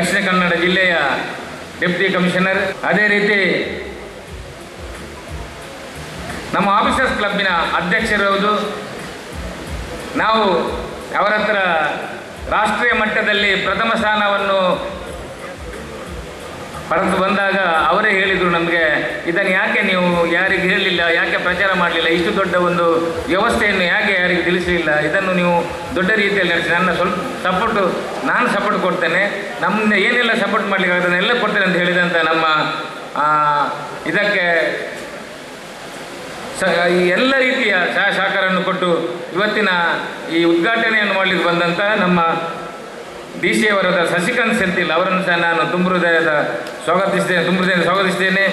ದಕ್ಷಿಣ ಕನ್ನಡ ಜಿಲ್ಲೆಯ deputy commissioner. ಅದೇ ರೀತಿ ನಮ್ಮ ಆಫೀಸರ್ಸ್ ಕ್ಲಬ್ಬಿನ ಅಧ್ಯಕ್ಷರಿರುವುದು. ನಾವು ಅವರ ಹತ್ರ ರಾಷ್ಟ್ರೀಯ ಮಟ್ಟದಲ್ಲಿ ಪ್ರಥಮ ಸ್ಥಾನವನ್ನು ಪಡೆದು ಬಂದಾಗ ಅವರೇ ಹೇಳಿದರು ನಮಗೆ, ಇದನ್ನು ಯಾಕೆ ನೀವು ಯಾರಿಗೆ ಹೇಳಲಿಲ್ಲ, ಯಾಕೆ ಪ್ರಚಾರ ಮಾಡಲಿಲ್ಲ, ಇಷ್ಟು ದೊಡ್ಡ ಒಂದು ವ್ಯವಸ್ಥೆಯನ್ನು ಯಾಕೆ ಯಾರಿಗೆ ತಿಳಿಸಲಿಲ್ಲ, ಇದನ್ನು ನೀವು ದೊಡ್ಡ ರೀತಿಯಲ್ಲಿ ನಡೆಸಿ ನನ್ನ ಸ್ವಲ್ಪ ನಾನು ಸಪೋರ್ಟ್ ಕೊಡ್ತೇನೆ, ನಮ್ಮನ್ನ ಏನೆಲ್ಲ ಸಪೋರ್ಟ್ ಮಾಡಲಿಕ್ಕೆ ಅದನ್ನೆಲ್ಲ ಕೊಡ್ತೇನೆ ಅಂತ ಹೇಳಿದಂಥ ನಮ್ಮ ಇದಕ್ಕೆ ಈ ಎಲ್ಲ ರೀತಿಯ ಸಹಕಾರವನ್ನು ಕೊಟ್ಟು ಇವತ್ತಿನ ಈ ಉದ್ಘಾಟನೆಯನ್ನು ಮಾಡಲಿಕ್ಕೆ ಬಂದಂಥ ನಮ್ಮ ಡಿ ಸಿ ಅವರಾದ ಶಶಿಕಾಂತ್ ಸೆಂಥಿಲ್ ಅವರನ್ನು ಸಹ ನಾನು ತುಂಬ ಹೃದಯದಿಂದ ಸ್ವಾಗತಿಸ್ತೇನೆ.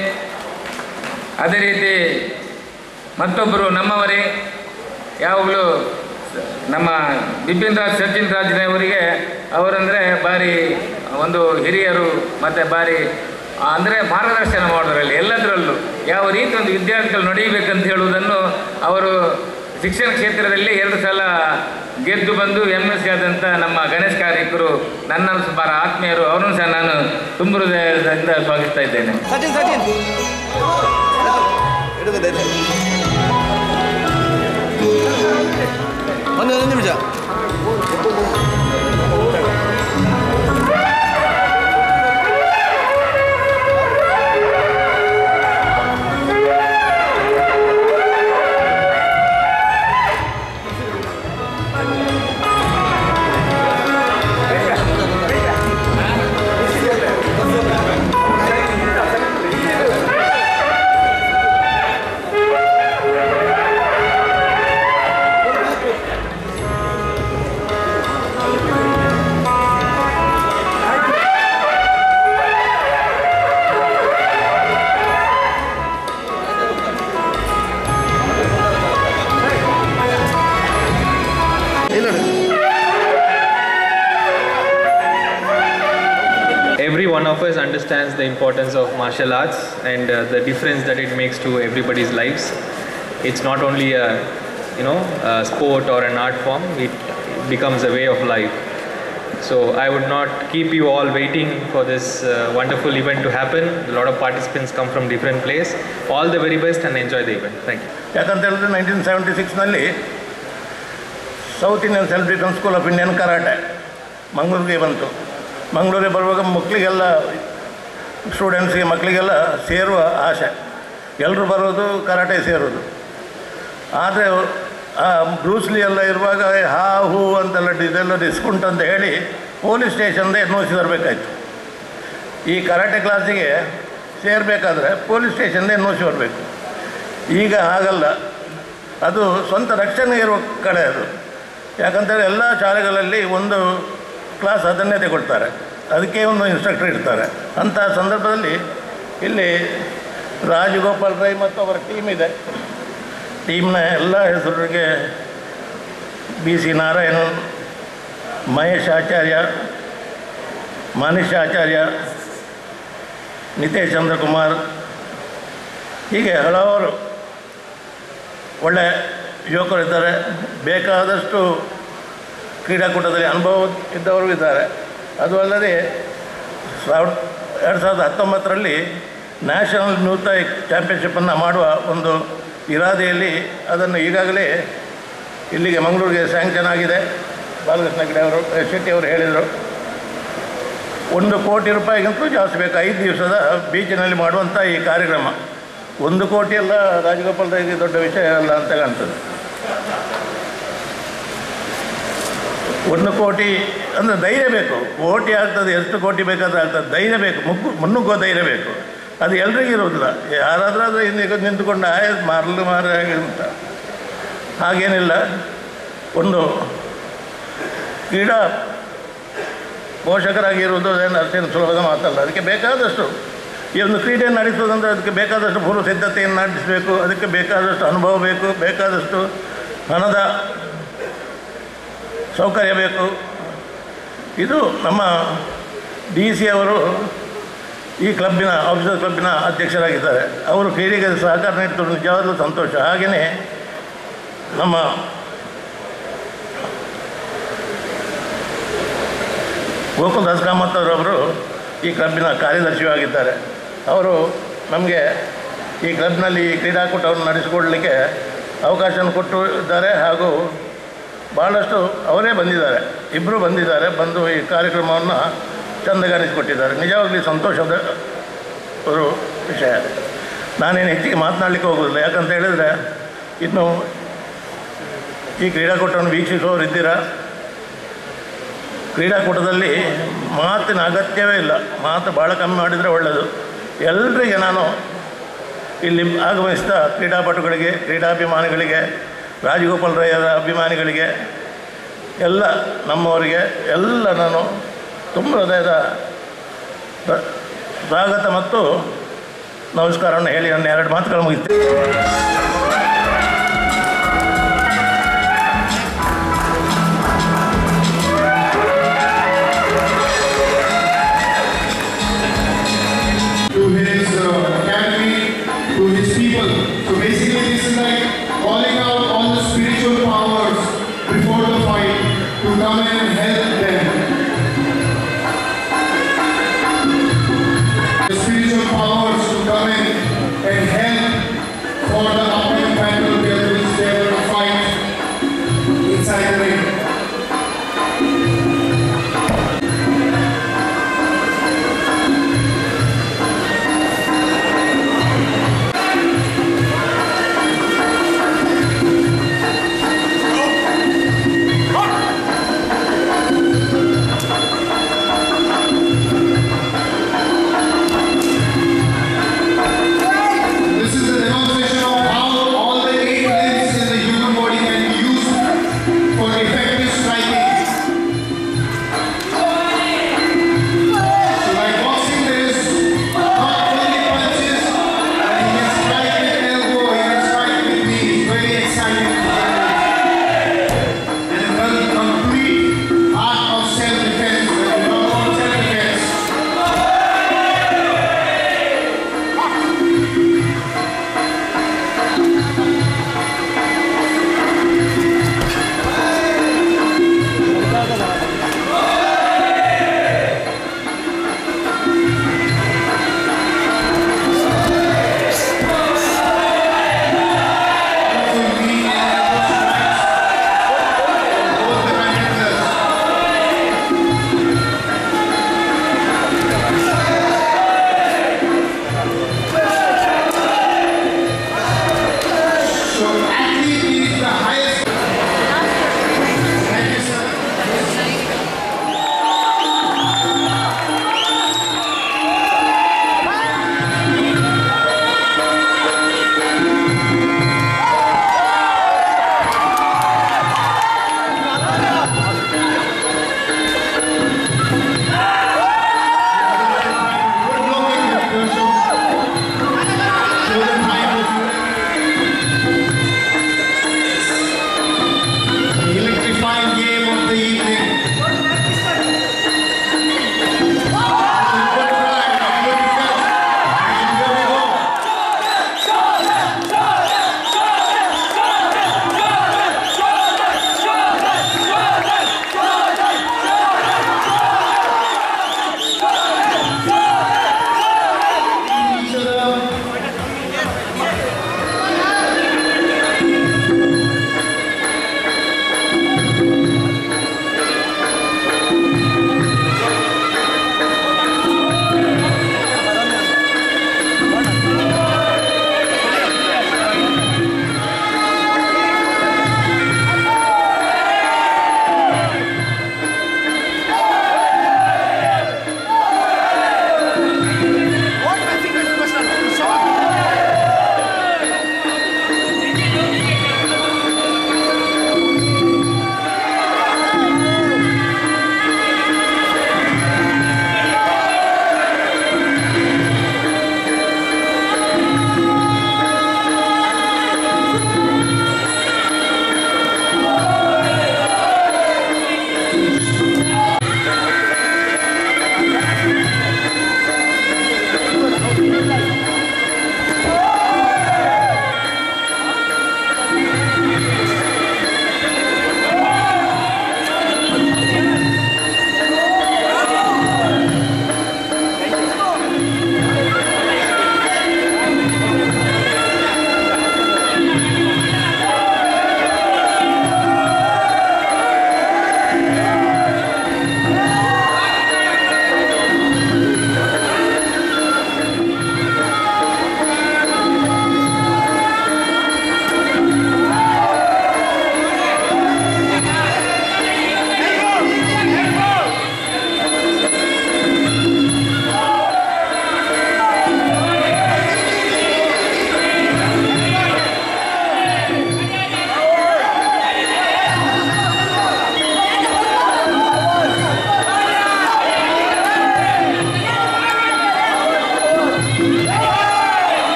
ಅದೇ ರೀತಿ ಮತ್ತೊಬ್ಬರು ನಮ್ಮವರೇ, ಯಾವಾಗಲೂ ನಮ್ಮ ಬಿಪಿನ್ ರಾಜ್ ಸಚಿನ್ ರಾಜ್ನವರಿಗೆ ಅವರಂದರೆ ಭಾರಿ ಒಂದು ಹಿರಿಯರು ಮತ್ತು ಭಾರಿ ಅಂದರೆ ಮಾರ್ಗದರ್ಶನ ಮಾಡೋದ್ರಲ್ಲಿ ಎಲ್ಲದರಲ್ಲೂ ಯಾವ ರೀತಿ ಒಂದು ವಿದ್ಯಾರ್ಥಿಗಳು ನಡೆಯಬೇಕಂತ ಹೇಳುವುದನ್ನು ಅವರು ಶಿಕ್ಷಣ ಕ್ಷೇತ್ರದಲ್ಲಿ 2 ಸಲ ಗೆದ್ದು ಬಂದು MSc ಆದಂಥ ನಮ್ಮ ಗಣೇಶ್ ಕಾರ್ಯಕರು ನನ್ನ ಭಾಳ ಆತ್ಮೀಯರು, ಅವರನ್ನು ಸಹ ನಾನು ತುಂಬ ಹೃದಯದಿಂದ ಸ್ವಾಗತಿಸ್ತಾ ಇದ್ದೇನೆ. ಒಂದು ನಿಮಿಷ. Every one of us understands the importance of martial arts and the difference that it makes to everybody's lives. It's not only a sport or an art form, it becomes a way of life. So I would not keep you all waiting for this wonderful event to happen. A lot of participants come from different places. All the very best and enjoy the event. Thank you. ಯಾಕಂತ ಹೇಳಿದ್ರೆ 1976ನಲ್ಲಿ South Indian self defence school of Indian karate ಮಂಗಳೂರಿಗೆ ಬಂತು. ಮಂಗಳೂರಿಗೆ ಬರುವಾಗ ಮಕ್ಕಳಿಗೆಲ್ಲ ಸ್ಟೂಡೆಂಟ್ಸ್ಗೆ ಮಕ್ಕಳಿಗೆಲ್ಲ ಸೇರುವ ಆಸೆ, ಎಲ್ಲರೂ ಬರೋದು ಕರಾಟೆ ಸೇರೋದು. ಆದರೆ ಬ್ರೂಸ್ಲಿ ಎಲ್ಲ ಇರುವಾಗ ಹಾ ಹೂ ಅಂತೆಲ್ಲ ಇದೆಲ್ಲ ಡಿಸ್ಕೌಂಟ್ ಅಂತ ಹೇಳಿ ಪೊಲೀಸ್ ಸ್ಟೇಷನ್ದೇ NOC ಬರಬೇಕಾಯ್ತು. ಈ ಕರಾಟೆ ಕ್ಲಾಸಿಗೆ ಸೇರಬೇಕಾದ್ರೆ ಪೊಲೀಸ್ ಸ್ಟೇಷನ್ದೇ NOC ಬರಬೇಕು. ಈಗ ಹಾಗಲ್ಲ, ಅದು ಸ್ವಂತ ರಕ್ಷಣೆ ಇರುವ ಕಡೆ ಅದು. ಯಾಕಂತೇಳಿ ಎಲ್ಲ ಶಾಲೆಗಳಲ್ಲಿ ಒಂದು ಕ್ಲಾಸ್ ಅದನ್ನೇ ತಗೊಳ್ತಾರೆ, ಅದಕ್ಕೆ ಒಂದು ಇನ್ಸ್ಟ್ರಕ್ಟರ್ ಇರ್ತಾರೆ. ಅಂತಹ ಸಂದರ್ಭದಲ್ಲಿ ಇಲ್ಲಿ ರಾಜಗೋಪಾಲ್ ರೈ ಮತ್ತು ಅವರ ಟೀಮ್ ಇದೆ. ಟೀಮ್ನ ಎಲ್ಲ ಹೆಸರಿಗೆ BC ನಾರಾಯಣನ್, ಮಹೇಶ್ ಆಚಾರ್ಯ, ಮನೀಶ್ ಆಚಾರ್ಯ, ನಿತೇಶ್ ಚಂದ್ರಕುಮಾರ್, ಹೀಗೆ ಹಲವಾರು ಒಳ್ಳೆ ಯುವಕರಿದ್ದಾರೆ. ಬೇಕಾದಷ್ಟು ಕ್ರೀಡಾಕೂಟದಲ್ಲಿ ಅನುಭವ ಇದ್ದವರು ಇದ್ದಾರೆ. ಅದು ಅಲ್ಲದೆ 2019ರಲ್ಲಿ ನ್ಯಾಷನಲ್ ಮ್ಯೂಥಾಯ್ ಚಾಂಪಿಯನ್ಶಿಪ್ಪನ್ನು ಮಾಡುವ ಒಂದು ಇರಾದೆಯಲ್ಲಿ ಅದನ್ನು ಈಗಾಗಲೇ ಇಲ್ಲಿಗೆ ಮಂಗಳೂರಿಗೆ ಸ್ಯಾಂಕ್ಷನ್ ಆಗಿದೆ. ಬಾಲಕೃಷ್ಣ ಶೆಟ್ಟಿ ಅವರು ಹೇಳಿದರು 1 ಕೋಟಿ ರೂಪಾಯಿಗಿಂತಲೂ ಜಾಸ್ತಿ ಬೇಕು 5 ದಿವಸದ ಬೀಚಿನಲ್ಲಿ ಮಾಡುವಂಥ ಈ ಕಾರ್ಯಕ್ರಮ. 1 ಕೋಟಿ ಎಲ್ಲ ರಾಜಗೋಪಾಲ್ ರೈಗೆ ದೊಡ್ಡ ವಿಷಯ ಅಲ್ಲ ಅಂತ ಕಾಣ್ತದೆ. 1 ಕೋಟಿ ಅಂದರೆ ಧೈರ್ಯ ಬೇಕು. ಕೋಟಿ ಆಗ್ತದೆ, ಎಷ್ಟು ಕೋಟಿ ಬೇಕಾದ್ರೆ ಆಗ್ತದೆ, ಧೈರ್ಯ ಬೇಕು, ಮುನ್ನುಗ್ಗೋ ಧೈರ್ಯ ಬೇಕು. ಅದು ಎಲ್ರಿಗೂ ಇರೋದಿಲ್ಲ. ಯಾರಾದರೂ ಅದು ಹಿಂದೆ ನಿಂತುಕೊಂಡು ಮಾರಲು ಅಂತ ಹಾಗೇನಿಲ್ಲ. ಒಂದು ಕ್ರೀಡಾ ಪೋಷಕರಾಗಿರುವುದು ಅಷ್ಟೇನು ಸುಲಭದ ಮಾತಲ್ಲ. ಅದಕ್ಕೆ ಬೇಕಾದಷ್ಟು ಈ ಒಂದು ಕ್ರೀಡೆ ನಡೀತದಂದರೆ ಅದಕ್ಕೆ ಬೇಕಾದಷ್ಟು ಪೂರ್ವ ಸಿದ್ಧತೆಯನ್ನು ನಡೆಸಬೇಕು, ಅದಕ್ಕೆ ಬೇಕಾದಷ್ಟು ಅನುಭವ ಬೇಕು, ಬೇಕಾದಷ್ಟು ಹಣದ ಸೌಕರ್ಯ ಬೇಕು. ಇದು ನಮ್ಮ DC ಅವರು ಈ ಕ್ಲಬ್ಬಿನ ಆಫೀಸರ್ ಕ್ಲಬ್ಬಿನ ಅಧ್ಯಕ್ಷರಾಗಿದ್ದಾರೆ. ಅವರು ಕ್ರೀಡೆಗೆ ಸಹಕಾರ ನೀಡ್ತಾರೆ, ನಿಜವಾಗಲೂ ಸಂತೋಷ. ಹಾಗೆಯೇ ನಮ್ಮ ಗೋಕುಲ್ ದಾಸ್ ಕಾಮತ್ ಅವರವರು ಈ ಕ್ಲಬ್ಬಿನ ಕಾರ್ಯದರ್ಶಿಯೂ ಆಗಿದ್ದಾರೆ. ಅವರು ನಮಗೆ ಈ ಕ್ಲಬ್ನಲ್ಲಿ ಈ ಕ್ರೀಡಾಕೂಟವನ್ನು ನಡೆಸಿಕೊಡಲಿಕ್ಕೆ ಅವಕಾಶವನ್ನು ಕೊಟ್ಟು ಇದ್ದಾರೆ. ಹಾಗೂ ಭಾಳಷ್ಟು ಅವರೇ ಬಂದಿದ್ದಾರೆ, ಇಬ್ಬರು ಬಂದಿದ್ದಾರೆ, ಬಂದು ಈ ಕಾರ್ಯಕ್ರಮವನ್ನು ಚೆಂದಗಾನಿಸಿಕೊಟ್ಟಿದ್ದಾರೆ. ನಿಜವಾಗ್ಲೂ ಸಂತೋಷದ ಒಂದು ವಿಷಯ. ನಾನೇನು ಹೆಚ್ಚಿಗೆ ಮಾತನಾಡಲಿಕ್ಕೆ ಹೋಗೋದಿಲ್ಲ, ಯಾಕಂತ ಹೇಳಿದರೆ ಇನ್ನು ಈ ಕ್ರೀಡಾಕೂಟವನ್ನು ವೀಕ್ಷಿಸುವವರು ಇದ್ದೀರಾ. ಕ್ರೀಡಾಕೂಟದಲ್ಲಿ ಮಾತಿನ ಅಗತ್ಯವೇ ಇಲ್ಲ, ಮಾತು ಭಾಳ ಕಮ್ಮಿ ಮಾಡಿದರೆ ಒಳ್ಳೆಯದು. ಎಲ್ಲರಿಗೆ ನಾನು ಇಲ್ಲಿ ಆಗಮಿಸಿದ ಕ್ರೀಡಾಪಟುಗಳಿಗೆ, ಕ್ರೀಡಾಭಿಮಾನಿಗಳಿಗೆ, ರಾಜಗೋಪಾಲ್ ರಾಯರ ಅಭಿಮಾನಿಗಳಿಗೆ, ಎಲ್ಲ ನಮ್ಮವರಿಗೆ ಎಲ್ಲ ನಾನು ತುಂಬ ಹೃದಯದ ಸ್ವಾಗತ ಮತ್ತು ನಮಸ್ಕಾರವನ್ನು ಹೇಳಿ ನನ್ನ 2 ಮಾತುಗಳು ಮುಗಿಸ್ತೇನೆ.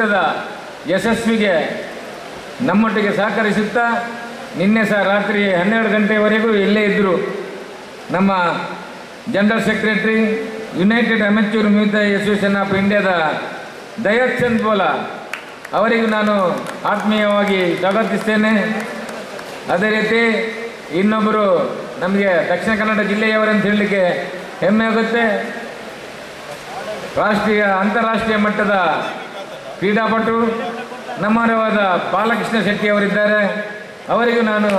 ಒಕ್ಕೂಟದ ಯಶಸ್ವಿಗೆ ನಮ್ಮೊಟ್ಟಿಗೆ ಸಹಕರಿಸುತ್ತಾ ನಿನ್ನೆ ಸಹ ರಾತ್ರಿ 12 ಗಂಟೆಯವರೆಗೂ ಇಲ್ಲೇ ಇದ್ದರು. ನಮ್ಮ general secretary United amateur music association of ಇಂಡಿಯಾದ ದಯಾಚಂದ್ ಬೋಲಾ ಅವರಿಗೂ ನಾನು ಆತ್ಮೀಯವಾಗಿ ಸ್ವಾಗತಿಸ್ತೇನೆ. ಅದೇ ರೀತಿ ಇನ್ನೊಬ್ಬರು ನಮಗೆ ದಕ್ಷಿಣ ಕನ್ನಡ ಜಿಲ್ಲೆಯವರಂತ ಹೇಳಲಿಕ್ಕೆ ಹೆಮ್ಮೆ ಆಗುತ್ತೆ. ಅಂತಾರಾಷ್ಟ್ರೀಯ ಮಟ್ಟದ ಕ್ರೀಡಾಪಟು ನಮ್ಮವರಾದ ಬಾಲಕೃಷ್ಣ ಶೆಟ್ಟಿ ಅವರಿದ್ದಾರೆ. ಅವರಿಗೂ ನಾನು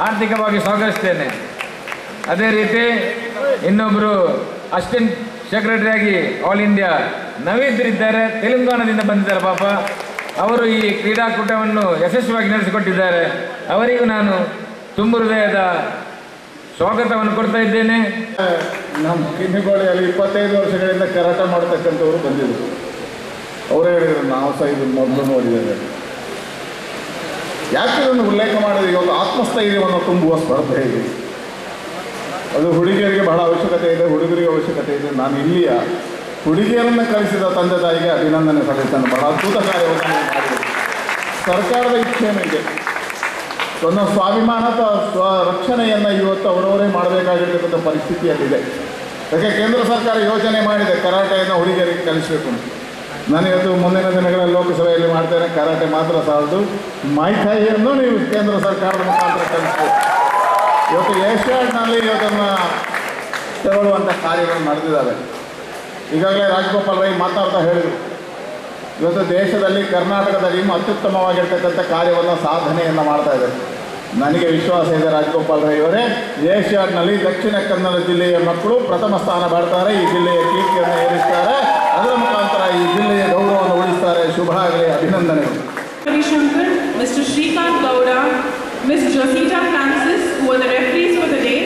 ಆರ್ಥಿಕವಾಗಿ ಸ್ವಾಗತಿಸ್ತೇನೆ. ಅದೇ ರೀತಿ ಇನ್ನೊಬ್ಬರು ಅಸಿಸ್ಟೆಂಟ್ ಸೆಕ್ರೆಟರಿಯಾಗಿ ಆಲ್ ಇಂಡಿಯಾ ನವೀದ್ರಿದ್ದಾರೆ, ತೆಲಂಗಾಣದಿಂದ ಬಂದಿದ್ದಾರೆ ಪಾಪ. ಅವರು ಈ ಕ್ರೀಡಾಕೂಟವನ್ನು ಯಶಸ್ವಿಯಾಗಿ ನಡೆಸಿಕೊಟ್ಟಿದ್ದಾರೆ. ಅವರಿಗೂ ನಾನು ತುಂಬ ಹೃದಯದ ಸ್ವಾಗತವನ್ನು ಕೊಡ್ತಾ ಇದ್ದೇನೆ. ನಮ್ಮ ಕಿನ್ನಿಗೋಳಿಯಲ್ಲಿ 25 ವರ್ಷಗಳಿಂದ ಕರಾಟ ಮಾಡ್ತಕ್ಕಂಥವ್ರು ಬಂದಿದ್ದರು. ಅವರೇ ಹೇಳಿದರು, ನಾವು ಸಹ ಇದನ್ನು ಮೊದಲು ನೋಡಿದ್ದೇವೆ. ಯಾಕೆ ಇದನ್ನು ಉಲ್ಲೇಖ ಮಾಡಿದ್ರೆ, ಇವತ್ತು ಆತ್ಮಸ್ಥೈರ್ಯವನ್ನು ತುಂಬುವ ಸ್ಪರ್ಧೆ ಇದೆ. ಅದು ಹುಡುಗಿಯರಿಗೆ ಬಹಳ ಅವಶ್ಯಕತೆ ಇದೆ, ಹುಡುಗರಿಗೆ ಅವಶ್ಯಕತೆ ಇದೆ. ನಾನು ಇಲ್ಲಿಯ ಹುಡುಗಿಯರನ್ನು ಕಳಿಸಿದ ತಂದೆ ತಾಯಿಗೆ ಅಭಿನಂದನೆ ಸಲ್ಲಿಸ್ತೇನೆ. ಬಹಳ ಅದ್ಭುತ ಕಾರ್ಯವನ್ನು ಮಾಡಿದೆ. ಸರ್ಕಾರದ ಇಚ್ಛೆ ಮೇರೆಗೆ ತನ್ನ ಸ್ವಾಭಿಮಾನದ ರಕ್ಷಣೆಯನ್ನು ಇವತ್ತು ಅವರವರೇ ಮಾಡಬೇಕಾಗಿರ್ತಕ್ಕಂಥ ಪರಿಸ್ಥಿತಿಯಲ್ಲಿದೆ. ಯಾಕೆ ಕೇಂದ್ರ ಸರ್ಕಾರ ಯೋಜನೆ ಮಾಡಿದೆ ಕರಾಟೆಯನ್ನು ಹುಡುಗಿಯರಿಗೆ ಕಲಿಸಬೇಕು ಅಂತ. ನಾನಿವತ್ತು ಮುಂದಿನ ದಿನಗಳಲ್ಲಿ ಲೋಕಸಭೆಯಲ್ಲಿ ಮಾಡ್ತೇನೆ. ಕರಾಟೆ ಮಾತ್ರ ಸಾಲದು, ಮೈಥಾಯಿಯನ್ನು ನೀವು ಕೇಂದ್ರ ಸರ್ಕಾರದ ಮುಖಾಂತರ ಕಲಿಸಬೇಕು. ಇವತ್ತು ಏಷ್ಯಾಡ್ನಲ್ಲಿ ಇವತ್ತನ್ನು ತಗೊಳ್ಳುವಂಥ ಕಾರ್ಯಗಳು ನಡೆದಿದ್ದಾವೆ. ಈಗಾಗಲೇ ರಾಜಗೋಪಾಲ್ ರೈ ಮಾತಾಡ್ತಾ ಹೇಳಿದರು, ಇವತ್ತು ದೇಶದಲ್ಲಿ ಕರ್ನಾಟಕದ ಟೀಮ್ ಅತ್ಯುತ್ತಮವಾಗಿರ್ತಕ್ಕಂಥ ಕಾರ್ಯವನ್ನು ಸಾಧನೆಯನ್ನು ಮಾಡ್ತಾ ಇದೆ. ನನಗೆ ವಿಶ್ವಾಸ ಇದೆ, ರಾಜಗೋಪಾಲ್ ರೈ ಅವರೇ ಏಷ್ಯಾಡ್ನಲ್ಲಿ ದಕ್ಷಿಣ ಕನ್ನಡ ಜಿಲ್ಲೆಯ ಮಕ್ಕಳು ಪ್ರಥಮ ಸ್ಥಾನ ಮಾಡ್ತಾರೆ, ಈ ಜಿಲ್ಲೆಯ ಕೀರ್ತಿಯನ್ನು ಏರಿಸ್ತಾರೆ, ಅದರ ಮುಖಾಂತರ ಈ ಜಿಲ್ಲೆಯ ಗೌರವವನ್ನು ಉಳಿಸ್ತಾರೆ. ಶುಭ ಆಗಲಿ, ಅಭಿನಂದನೆಗಳು. Shankar, Mr. Shrikant Gowda, Ms. Josita Francis, who are the referees for the day.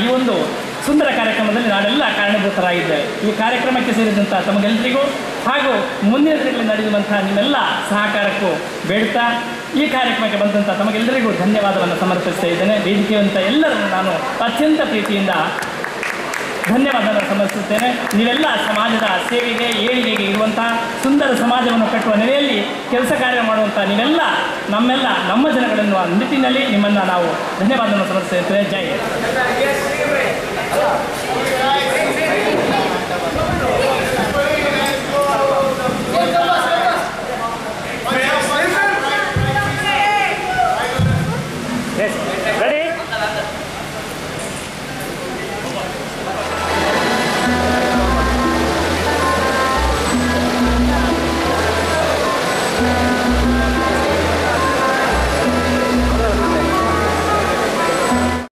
ಈ ಒಂದು ಸುಂದರ ಕಾರ್ಯಕ್ರಮದಲ್ಲಿ ನಾವೆಲ್ಲ ಕಾರಣಭೂತರಾಗಿದ್ದೇವೆ. ಈ ಕಾರ್ಯಕ್ರಮಕ್ಕೆ ಸೇರಿದಂಥ ತಮಗೆಲ್ಲರಿಗೂ ಹಾಗೂ ಮುಂದಿನ ದಿನಗಳಲ್ಲಿ ನಡೆಯುವಂತಹ ನಿಮ್ಮೆಲ್ಲ ಸಹಕಾರಕ್ಕೂ ಬೇಡ್ತಾ ಈ ಕಾರ್ಯಕ್ರಮಕ್ಕೆ ಬಂದಂಥ ತಮಗೆಲ್ಲರಿಗೂ ಧನ್ಯವಾದವನ್ನು ಸಮರ್ಪಿಸ್ತಾ ಇದ್ದೇನೆ. ವೇದಿಕೆಯಂಥ ಎಲ್ಲರನ್ನು ನಾನು ಅತ್ಯಂತ ಪ್ರೀತಿಯಿಂದ ಧನ್ಯವಾದವನ್ನು ಸಮರ್ಪಿಸುತ್ತೇನೆ. ನೀವೆಲ್ಲ ಸಮಾಜದ ಸೇವೆಗೆ ಏಳಿಗೆಗೆ ಇರುವಂತಹ ಸುಂದರ ಸಮಾಜವನ್ನು ಕಟ್ಟುವ ನೆಲೆಯಲ್ಲಿ ಕೆಲಸ ಕಾರ್ಯ ಮಾಡುವಂಥ ನೀವೆಲ್ಲ ನಮ್ಮ ಜನಗಳನ್ನು ನಿಟ್ಟಿನಲ್ಲಿ ನಿಮ್ಮನ್ನು ನಾವು ಧನ್ಯವಾದವನ್ನು ಸಮರ್ಪಿಸುತ್ತೇವೆ. ಜೈ